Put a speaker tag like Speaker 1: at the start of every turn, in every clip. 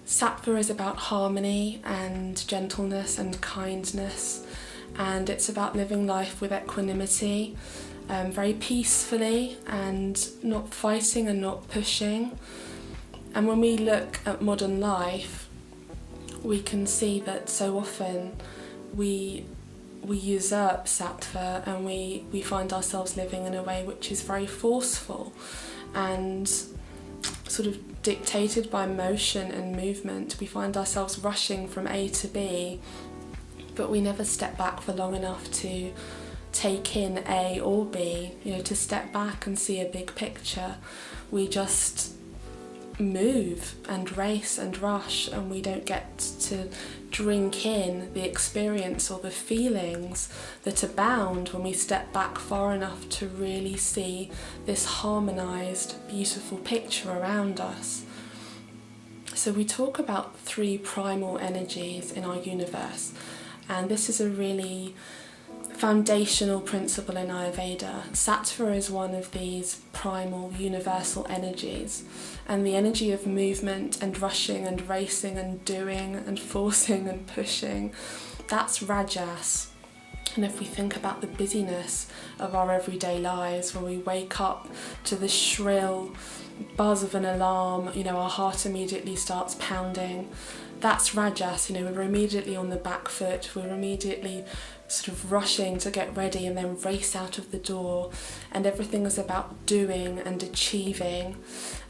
Speaker 1: Sattva is about harmony and gentleness and kindness, and it's about living life with equanimity, very peacefully and not fighting and not pushing. And when we look at modern life, we can see that so often we usurp Sattva, and we find ourselves living in a way which is very forceful and sort of dictated by motion and movement. We find ourselves rushing from A to B, but we never step back for long enough to take in A or B, to step back and see a big picture. We just move and race and rush, and we don't get to drink in the experience or the feelings that abound when we step back far enough to really see this harmonized, beautiful picture around us. So we talk about 3 primal energies in our universe, and this is a really foundational principle in Ayurveda. Sattva is one of these primal universal energies, and the energy of movement and rushing and racing and doing and forcing and pushing, that's Rajas. And if we think about the busyness of our everyday lives, where we wake up to the shrill buzz of an alarm, our heart immediately starts pounding, that's Rajas. We're immediately on the back foot, we're immediately sort of rushing to get ready and then race out of the door, and everything is about doing and achieving,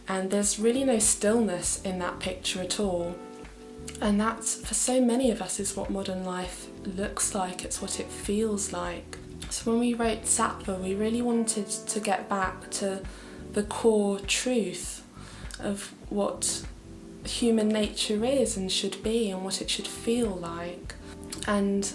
Speaker 1: and there's really no stillness in that picture at all. And that's, for so many of us, is what modern life looks like, it's what it feels like. So when we wrote Sattva, we really wanted to get back to the core truth of what human nature is and should be, and what it should feel like, and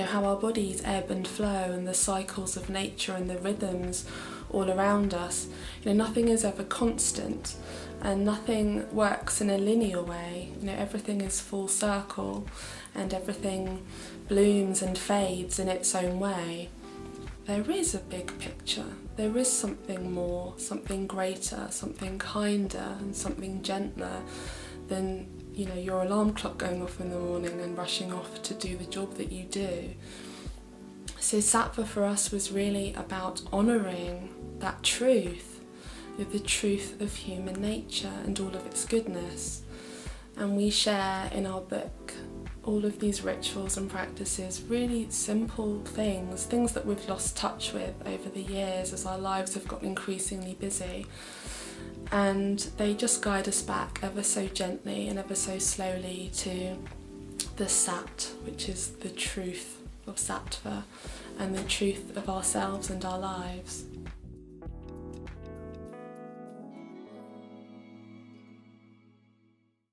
Speaker 1: how our bodies ebb and flow, and the cycles of nature and the rhythms all around us. Nothing is ever constant, and nothing works in a linear way. Everything is full circle, and everything blooms and fades in its own way. There is a big picture. There is something more, something greater, something kinder, and something gentler than your alarm clock going off in the morning and rushing off to do the job that you do. So Sattva for us was really about honouring that truth, the truth of human nature and all of its goodness. And we share in our book all of these rituals and practices, really simple things that we've lost touch with over the years as our lives have gotten increasingly busy. And they just guide us back ever so gently and ever so slowly to the Sat, which is the truth of Sattva and the truth of ourselves and our lives.